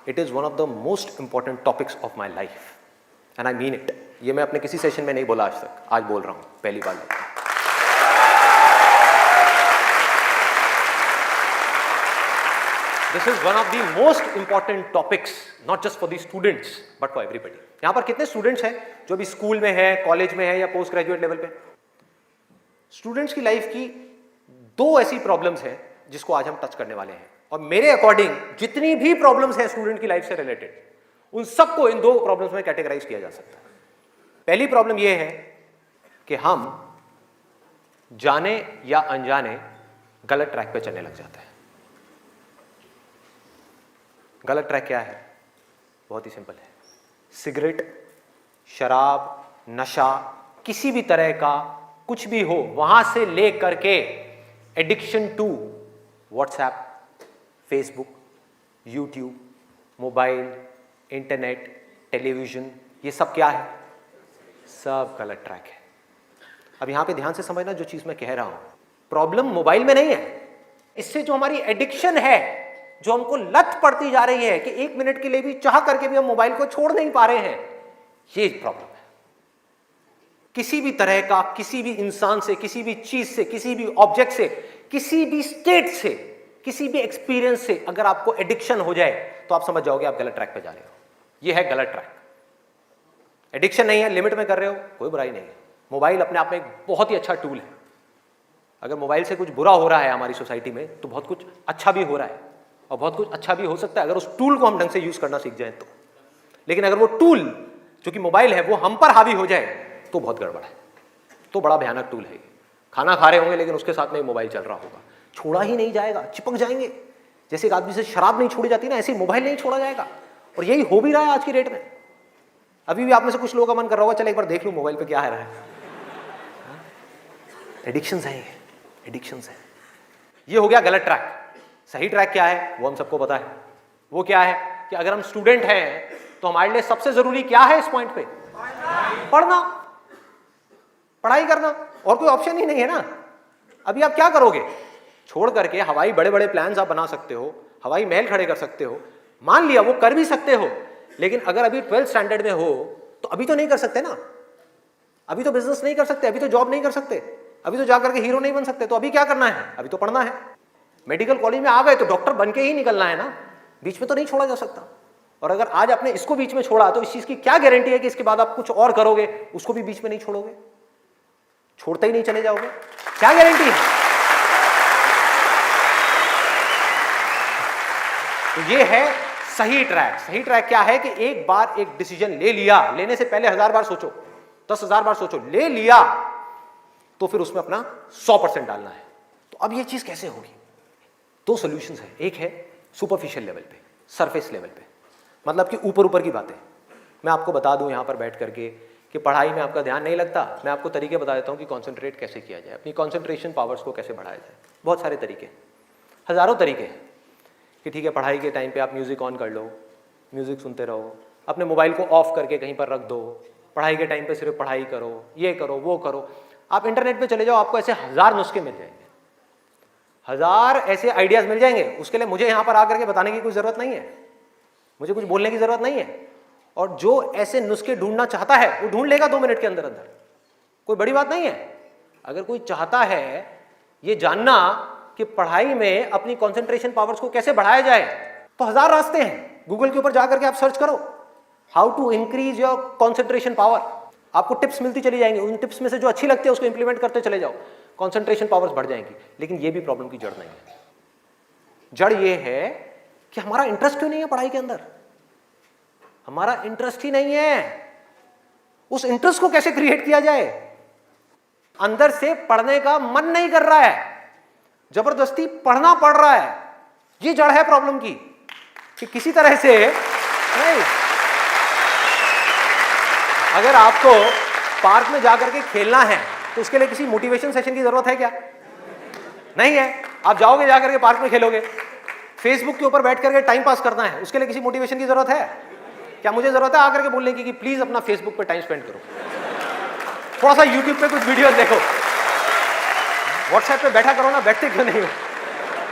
It is one of the most important topics of my life and I mean it. ये मैं अपने किसी session में नहीं बोला आज तक, आज बोल रहा हूँ पहली बार। This is one of the most important topics not just for the students but for everybody. यहां पर कितने स्टूडेंट्स हैं जो भी स्कूल में है, कॉलेज में है या पोस्ट ग्रेजुएट लेवल पे? स्टूडेंट्स की लाइफ की दो ऐसी प्रॉब्लम्स हैं जिसको आज हम टच करने वाले हैं, और मेरे अकॉर्डिंग जितनी भी प्रॉब्लम्स हैं स्टूडेंट की लाइफ से रिलेटेड, उन सबको इन दो प्रॉब्लम्स में कैटेगराइज किया जा सकता है। पहली प्रॉब्लम यह है कि हम जाने या अनजाने गलत ट्रैक पे चलने लग जाते हैं। गलत ट्रैक क्या है? बहुत ही सिंपल है। सिगरेट, शराब, नशा, किसी भी तरह का कुछ भी हो, वहां से ले करके addiction to WhatsApp, Facebook, YouTube, mobile, internet, television, ये सब क्या है? सब गलत ट्रैक है। अब यहां पे ध्यान से समझना जो चीज मैं कह रहा हूं। प्रॉब्लम मोबाइल में नहीं है, इससे जो हमारी एडिक्शन है, जो हमको लत पड़ती जा रही है कि 1 मिनट के लिए भी चाह करके भी हम मोबाइल को छोड़ नहीं पा रहे हैं, ये प्रॉब्लम है। किसी भी तरह का, किसी भी इंसान से, किसी भी चीज से, किसी भी ऑब्जेक्ट से, किसी भी स्टेट से, किसी भी एक्सपीरियंस से अगर आपको एडिक्शन हो जाए तो आप समझ जाओगे आप गलत ट्रैक पे जा रहे हो। ये है गलत ट्रैक। एडिक्शन नहीं है, लिमिट में कर रहे हो, कोई बुराई नहीं है। मोबाइल अपने आप में एक बहुत ही अच्छा टूल है। अगर मोबाइल से कुछ बुरा हो रहा है हमारी सोसाइटी में तो बहुत कुछ अच्छा भी हो रहा है, और बहुत कुछ अच्छा भी हो सकता है अगर उस टूल को हम ढंग से यूज करना सीख जाए तो। लेकिन अगर वो टूल जो कि मोबाइल है वो हम पर हावी हो जाए तो बहुत गड़बड़ है, तो बड़ा भयानक टूल है। खाना खा रहे होंगे लेकिन उसके साथ में मोबाइल चल रहा होगा, छोड़ा ही नहीं जाएगा, चिपक जाएंगे। जैसे एक आदमी से शराब नहीं छोड़ी जाती ना, ऐसे मोबाइल नहीं छोड़ा जाएगा। और यही हो भी रहा है आज की डेट में। अभी भी आप में से कुछ लोगों का मन कर रहा होगा चल एक बार देख लूं मोबाइल पे क्या है रहा है। एडिक्शंस है, एडिक्शंस है। ये हो गया गलत ट्रैक। सही ट्रैक क्या है वो हम सबको पता है। वो क्या है कि अगर हम स्टूडेंट हैं तो हमारे लिए सबसे जरूरी क्या है इस पॉइंट पे? पढ़ना, पढ़ाई करना, और कोई ऑप्शन ही नहीं है ना। अभी आप क्या करोगे? छोड़ करके हवाई बड़े बड़े प्लान्स आप बना सकते हो, हवाई महल खड़े कर सकते हो, मान लिया वो कर भी सकते हो, लेकिन अगर अभी 12th स्टैंडर्ड में हो तो अभी तो नहीं कर सकते ना। अभी तो बिजनेस नहीं कर सकते, अभी तो जॉब नहीं कर सकते, अभी तो जाकर के हीरो नहीं बन सकते। तो अभी क्या करना है? अभी तो पढ़ना है। मेडिकल कॉलेज में आ गए तो डॉक्टर बन के ही निकलना है ना, बीच में तो नहीं छोड़ा जा सकता। और अगर आज आपने इसको बीच में छोड़ा तो इस चीज की क्या गारंटी है कि इसके बाद आप कुछ और करोगे, उसको भी बीच में नहीं छोड़ोगे, छोड़ते ही नहीं चले जाओगे? क्या गारंटी है? तो ये है सही ट्रैक। सही ट्रैक क्या है कि एक बार एक डिसीजन ले लिया, लेने से पहले 1000 बार सोचो, 10,000 बार सोचो, ले लिया तो फिर उसमें अपना 100% डालना है। तो अब ये चीज कैसे होगी? दो सॉल्यूशंस है। एक है सुपरफिशियल लेवल पे, सरफेस लेवल पे, मतलब कि ऊपर ऊपर की बातें। मैं आपको बता दूं यहां पर बैठ करके कि पढ़ाई में आपका ध्यान नहीं लगता, मैं आपको तरीके बता देता हूं कि कंसंट्रेट कैसे किया जाए, अपनी कंसंट्रेशन पावर्स को कैसे बढ़ाया जाए। बहुत सारे तरीके, हजारों तरीके हैं कि ठीक है पढ़ाई के टाइम पे आप म्यूजिक ऑन कर लो, म्यूजिक सुनते रहो, अपने मोबाइल को ऑफ करके कहीं पर रख दो, पढ़ाई के टाइम पे सिर्फ पढ़ाई करो, ये करो वो करो। आप इंटरनेट पे चले जाओ, आपको ऐसे 1000 नुस्खे मिल जाएंगे, 1000 ऐसे आइडियाज मिल जाएंगे। उसके लिए मुझे यहां पर आकर के बताने की कोई जरूरत नहीं है, मुझे कुछ बोलने की जरूरत नहीं है। और जो ऐसे नुस्खे ढूंढना चाहता है वो ढूंढ लेगा 2 मिनट के अंदर अंदर, कोई बड़ी बात नहीं है। अगर कोई चाहता है ये जानना कि पढ़ाई में अपनी कंसंट्रेशन पावर्स को कैसे बढ़ाया जाए तो 1000 रास्ते हैं। गूगल के ऊपर जाकर के आप सर्च करो how to increase your concentration power, आपको टिप्स मिलती चली जाएंगी। उन टिप्स में से जो अच्छी लगती है उसको इंप्लीमेंट करते चले जाओ, कंसंट्रेशन पावर्स बढ़ जाएंगी। लेकिन ये भी प्रॉब्लम की जड़ नहीं है। जड़ ये है कि हमारा इंटरेस्ट क्यों नहीं है पढ़ाई के अंदर? हमारा इंटरेस्ट ही नहीं है। उस इंटरेस्ट को कैसे क्रिएट किया जाए? अंदर से पढ़ने का मन नहीं कर रहा है, जबरदस्ती पढ़ना पड़ रहा है। ये जड़ है प्रॉब्लम की कि किसी तरह से नहीं। अगर आपको पार्क में जाकर के खेलना है तो उसके लिए किसी मोटिवेशन सेशन की जरूरत है क्या? नहीं है। आप जाओगे जाकर के पार्क में खेलोगे। फेसबुक के ऊपर बैठ करके टाइम पास करना है, उसके लिए किसी मोटिवेशन की जरूरत है क्या? मुझे जरूरत है आकर के बोलने की कि प्लीज अपना फेसबुक पे टाइम स्पेंड करो, थोड़ा सा यूट्यूब पे कुछ वीडियो देखो, व्हाट्सएप पे बैठा करो ना, बैठते क्यों नहीं हो?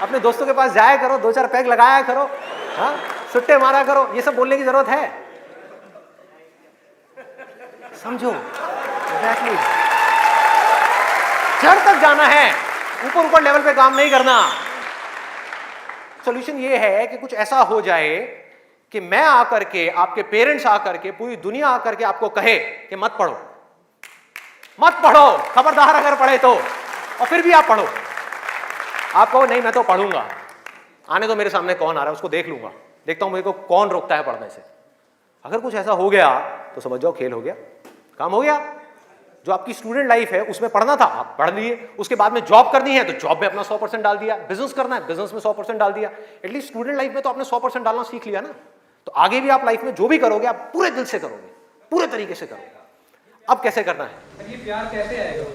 अपने दोस्तों के पास जाया करो, 2-4 पैग लगाया करो। हाँ सुट्टे मारा करो, ये सब बोलने की जरूरत है? समझो एग्जैक्टली। जड़ तक जाना है, ऊपर ऊपर लेवल पे काम नहीं करना। सॉल्यूशन ये है कि कुछ ऐसा हो जाए कि मैं आकर के, आपके पेरेंट्स आकर के, पूरी दुनिया आकर के आपको कहे कि मत पढ़ो, मत पढ़ो, खबरदार अगर पढ़े तो, और फिर भी आप पढ़ो। आप कहो नहीं मैं तो पढ़ूंगा, आने तो मेरे सामने कौन आ रहा है उसको देख लूंगा, देखता हूं मेरे को कौन रोकता है पढ़ने से। अगर कुछ ऐसा हो गया तो समझ जाओ खेल हो गया, काम हो गया। जो आपकी स्टूडेंट लाइफ है उसमें पढ़ना था, आप पढ़ लिए, उसके बाद में जॉब करनी है तो जॉब में अपना 100% डाल दिया, बिजनेस करना है बिजनेस में 100% डाल दिया। एटलीस्ट स्टूडेंट लाइफ में तो आपने 100% डालना सीख लिया ना, तो आगे भी आप लाइफ में जो भी करोगे आप पूरे दिल से करोगे, पूरे तरीके से करोगे। अब कैसे करना है? ये प्यार कैसे आएगा?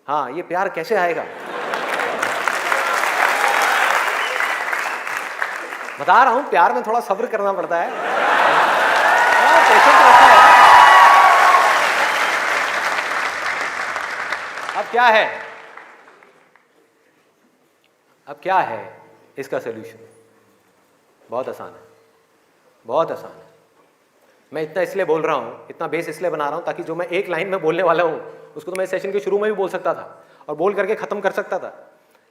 हाँ, ये प्यार कैसे आएगा बता रहा हूं, प्यार में थोड़ा सब्र करना पड़ता है, पेशेंस रखना है। अब क्या है, अब क्या है इसका सलूशन? बहुत आसान है, बहुत आसान है। मैं इतना इसलिए बोल रहा हूं, इतना बेस इसलिए बना रहा हूं ताकि जो मैं एक लाइन में बोलने वाला हूं उसको तो मैं सेशन के शुरू में भी बोल सकता था और बोल करके खत्म कर सकता था।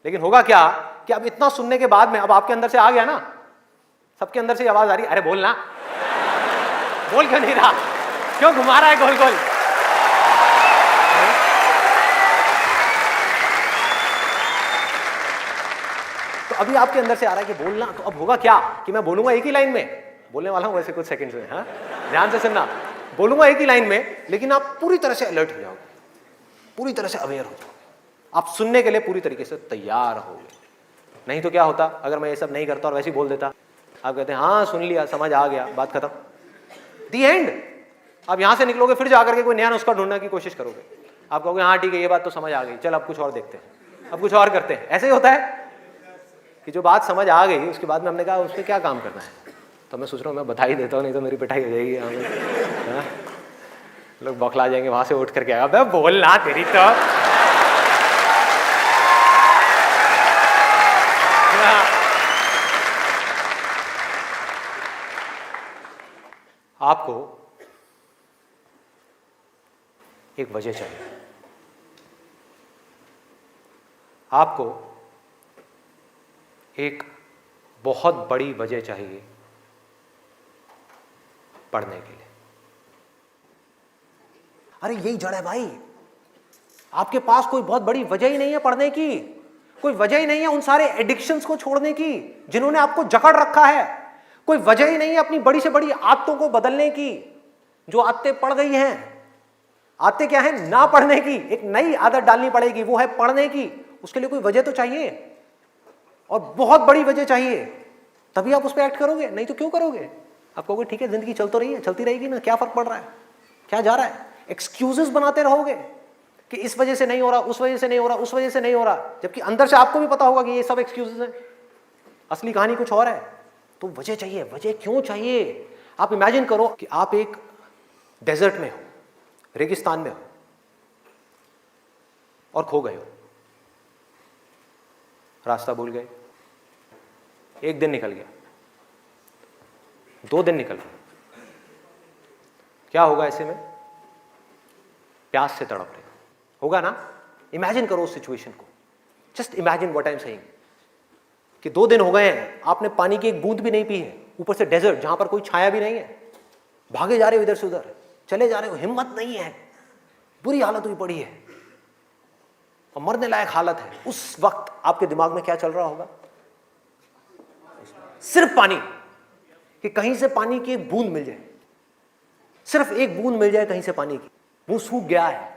लेकिन होगा क्या कि अब इतना सुनने के बाद में अब आपके अंदर से आ गया ना, सबके अंदर से आवाज आ रही, अरे बोलना, बोल क्यों नहीं रहा, क्यों घुमा रहा है गोल गोल? तो अभी आपके अंदर से आ रहा है कि बोलना, तो अब होगा क्या कि मैं बोलूंगा एक ही लाइन में, बोलने वाला हूं वैसे कुछ सेकंड्स में, हाँ ध्यान से सुनना, बोलूंगा एक ही लाइन में, लेकिन आप पूरी तरह से अलर्ट हो जाओगे, पूरी तरह से अवेयर हो जाओगे, आप सुनने के लिए पूरी तरीके से तैयार होगे। नहीं तो क्या होता अगर मैं ये सब नहीं करता और वैसे ही बोल देता, आप कहते हैं हाँ सुन लिया, समझ आ गया, बात खत्म, दी एंड। अब यहां से निकलोगे फिर जाकर के कोई नया नुस्खा ढूंढने की कोशिश करोगे, आप कहोगे हाँ ठीक है ये बात तो समझ आ गई, चल अब कुछ और देखते हैं, अब कुछ और करते हैं। ऐसे ही होता है कि जो बात समझ आ गई उसके बाद में हमने कहा उस पर क्या काम करना है, तो मैं सोच रहा हूँ मैं बधाई देता हूँ, नहीं तो मेरी पिटाई हो जाएगी, हाँ? लोग बौखला जाएंगे, वहां से उठ करके आएगा, अबे बोलना तेरी तो। आपको एक वजह चाहिए, आपको एक बहुत बड़ी वजह चाहिए पढ़ने के लिए। अरे यही जड़ है भाई, आपके पास कोई बहुत बड़ी वजह ही नहीं है पढ़ने की, कोई वजह ही नहीं है उन सारे एडिक्शंस को छोड़ने की जिन्होंने आपको जकड़ रखा है, कोई वजह ही नहीं है अपनी बड़ी से बड़ी आदतों को बदलने की, जो आदतें पड़ गई हैं। आदतें क्या है? ना पढ़ने की, एक नई आदत डालनी पड़ेगी, वो है पढ़ने की। उसके लिए कोई वजह तो चाहिए और बहुत बड़ी वजह चाहिए, तभी आप उस पर एक्ट करोगे, नहीं तो क्यों करोगे? आप कहोगे ठीक है जिंदगी चल तो रही है, चलती रहेगी ना, क्या फर्क पड़ रहा है, क्या जा रहा है? एक्सक्यूजेस बनाते रहोगे कि इस वजह से नहीं हो रहा, उस वजह से नहीं हो रहा, उस वजह से नहीं हो रहा, जबकि अंदर से आपको भी पता होगा कि ये सब एक्सक्यूजेस हैं, असली कहानी कुछ और है। तो वजह चाहिए। वजह क्यों चाहिए? आप इमेजिन करो कि आप एक डेजर्ट में हो, रेगिस्तान में हो और खो गए हो, रास्ता भूल गए, एक दिन निकल गया, 2 दिन निकल गए, क्या होगा ऐसे में? प्यास से तड़प रहे होगा ना? इमेजिन करो उस सिचुएशन को, just imagine what I am saying कि 2 दिन हो गए हैं, आपने पानी की एक बूंद भी नहीं पी है, ऊपर से डेजर्ट जहां पर कोई छाया भी नहीं है, भागे जा रहे हो इधर से उधर, चले जा रहे हो, हिम्मत नहीं है, बुरी हालत हुई पड़ी है और मरने लायक हालत है। उस वक्त आपके दिमाग में क्या चल रहा होगा? सिर्फ पानी, कि कहीं से पानी की एक बूंद मिल जाए, सिर्फ एक बूंद मिल जाए कहीं से पानी की। मुंह सूख गया है,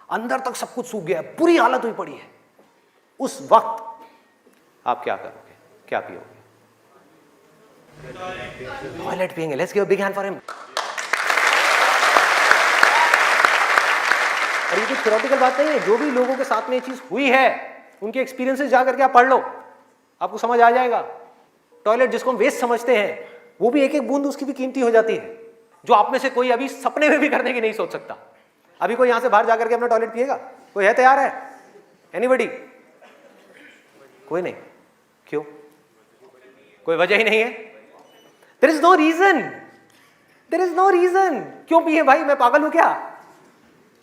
अंदर तक सब कुछ सूख गया है, बुरी हालत हुई पड़ी है। उस वक्त आप क्या करोगे? क्या पियोगे? टॉयलेट पिएंगे। Let's give a big hand for him. और ये कुछ थ्योरेटिकल बात नहीं है, जो भी लोगों के साथ में ये चीज हुई है उनके एक्सपीरियंसेस जा करके आप पढ़ लो, आपको समझ आ जाएगा। टॉयलेट जिसको हम वेस्ट समझते हैं, वो भी एक एक बूंद उसकी भी कीमती हो जाती है, जो आप में से कोई अभी सपने में भी करने की नहीं सोच सकता। अभी कोई यहां से बाहर जाकर के अपना टॉयलेट पिएगा? कोई है तैयार है? एनीबॉडी? कोई नहीं। क्यों? कोई वजह ही नहीं है। There is no reason, there is no reason. क्यों पिए भाई, मैं पागल हूं क्या?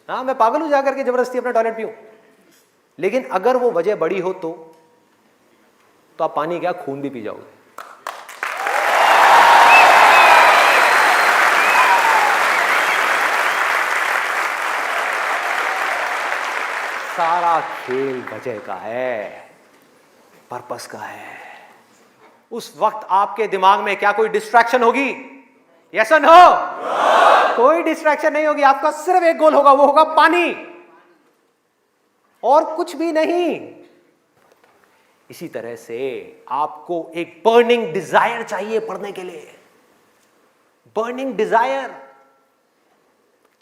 हाँ, मैं पागल हूं जाकर के जबरदस्ती अपना टॉयलेट पीऊं? लेकिन अगर वो वजह बड़ी हो तो आप पानी क्या, खून भी पी जाओगे। सारा खेल वजह का है, पर्पस का है। उस वक्त आपके दिमाग में क्या कोई डिस्ट्रैक्शन होगी? यस और नो? कोई डिस्ट्रैक्शन नहीं होगी। आपका सिर्फ एक गोल होगा, वो होगा पानी, और कुछ भी नहीं। इसी तरह से आपको एक बर्निंग डिजायर चाहिए पढ़ने के लिए। बर्निंग डिजायर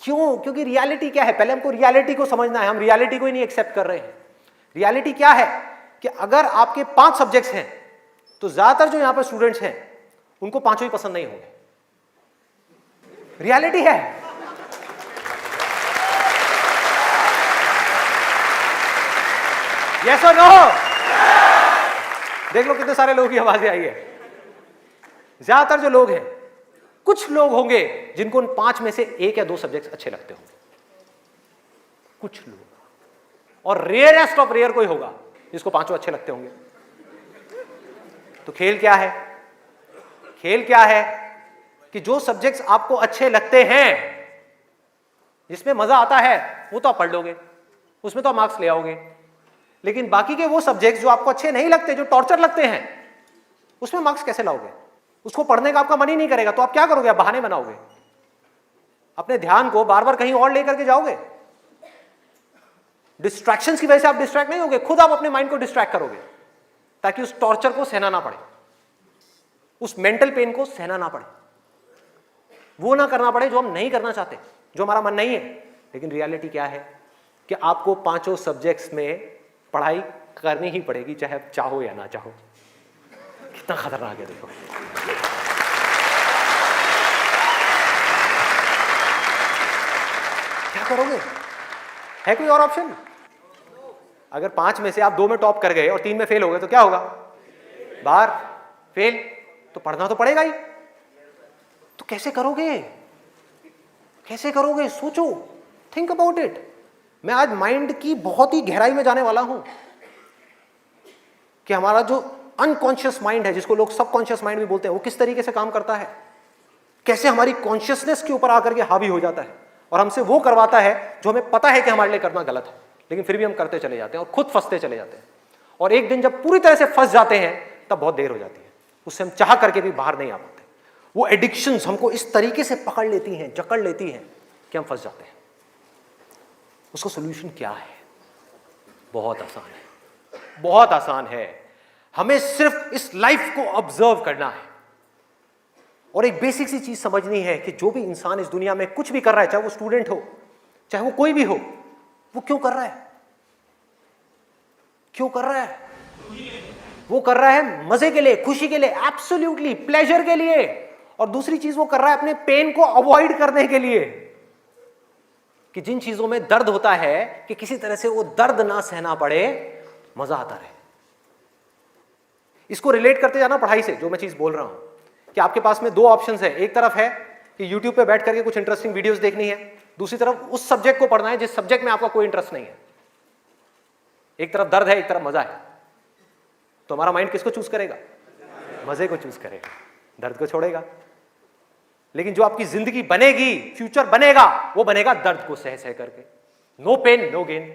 क्यों? क्योंकि रियलिटी क्या है, पहले हमको रियलिटी को समझना है। हम रियलिटी को ही नहीं एक्सेप्ट कर रहे हैं। रियलिटी क्या है कि अगर आपके 5 सब्जेक्ट्स हैं तो ज्यादातर जो यहां पर स्टूडेंट्स हैं उनको 5 ही पसंद नहीं होंगे। रियलिटी है। यस और नो? देख लो कितने सारे लोगों की आवाजें आई है। ज्यादातर जो लोग हैं, कुछ लोग होंगे जिनको उन 5 में से 1 या 2 सब्जेक्ट अच्छे लगते होंगे, कुछ लोग, और रेयरेस्ट ऑफ रेयर कोई होगा जिसको 5 अच्छे लगते होंगे। तो खेल क्या है? खेल क्या है कि जो सब्जेक्ट्स आपको अच्छे लगते हैं, जिसमें मजा आता है, वो तो आप पढ़ लोगे, उसमें तो आप मार्क्स ले आओगे। लेकिन बाकी के वो सब्जेक्ट्स जो आपको अच्छे नहीं लगते, जो टॉर्चर लगते हैं, उसमें मार्क्स कैसे लाओगे? उसको पढ़ने का आपका मन ही नहीं करेगा, तो आप क्या करोगे? आप बहाने बनाओगे, अपने ध्यान को बार बार कहीं और लेकर के जाओगे। डिस्ट्रैक्शंस की वजह से आप डिस्ट्रैक्ट नहीं होगे, खुद आप अपने माइंड को डिस्ट्रैक्ट करोगे, ताकि उस टॉर्चर को सहना ना पड़े, उस मेंटल पेन को सहना ना पड़े, वो ना करना पड़े जो हम नहीं करना चाहते, जो हमारा मन नहीं है। लेकिन रियलिटी क्या है कि आपको 5 सब्जेक्ट्स में पढ़ाई करनी ही पड़ेगी, चाहे आप चाहो या ना चाहो। कितना खतरनाक है देखो। क्या करोगे? है कोई और ऑप्शन? अगर 5 में से आप 2 में टॉप कर गए और 3 में फेल हो गए तो क्या होगा? बाहर फेल। तो पढ़ना तो पड़ेगा ही। तो कैसे करोगे? कैसे करोगे? सोचो, थिंक अबाउट इट। मैं आज माइंड की बहुत ही गहराई में जाने वाला हूं कि हमारा जो अनकॉन्शियस माइंड है, जिसको लोग सबकॉन्शियस माइंड भी बोलते हैं, वो किस तरीके से काम करता है, कैसे हमारी कॉन्शियसनेस के ऊपर आकर के हावी हो जाता है और हमसे वो करवाता है जो हमें पता है कि हमारे लिए करना गलत है, लेकिन फिर भी हम करते चले जाते हैं और खुद फंसते चले जाते हैं। और एक दिन जब पूरी तरह से फंस जाते हैं तब बहुत देर हो जाती है, उससे हम चाह करके भी बाहर नहीं आ पाते। वो एडिक्शंस हमको इस तरीके से पकड़ लेती हैं, जकड़ लेती हैं कि हम फंस जाते हैं। उसका सोल्यूशन क्या है? बहुत आसान है, बहुत आसान है। हमें सिर्फ इस लाइफ को ऑब्जर्व करना है और एक बेसिक सी चीज समझनी है कि जो भी इंसान इस दुनिया में कुछ भी कर रहा है, चाहे वो स्टूडेंट हो, चाहे वो कोई भी हो, वो क्यों कर रहा है? क्यों कर रहा है? वो कर रहा है मजे के लिए, खुशी के लिए, एब्सोल्युटली प्लेजर के लिए। और दूसरी चीज वो कर रहा है अपने पेन को अवॉइड करने के लिए, कि जिन चीजों में दर्द होता है कि किसी तरह से वो दर्द ना सहना पड़े, मजा आता रहे। इसको रिलेट करते जाना पढ़ाई से, जो मैं चीज बोल रहा हूं कि आपके पास में 2 ऑप्शंस है। एक तरफ है कि YouTube पे बैठ करके कुछ इंटरेस्टिंग वीडियोस देखनी है, दूसरी तरफ उस सब्जेक्ट को पढ़ना है जिस सब्जेक्ट में आपका कोई इंटरेस्ट नहीं है। एक तरफ दर्द है, एक तरफ मजा है, तो हमारा माइंड किसको चूज करेगा? मजे को चूज करेगा, दर्द को छोड़ेगा। लेकिन जो आपकी जिंदगी बनेगी, फ्यूचर बनेगा, वो बनेगा दर्द को सह सह करके। No pain no gain.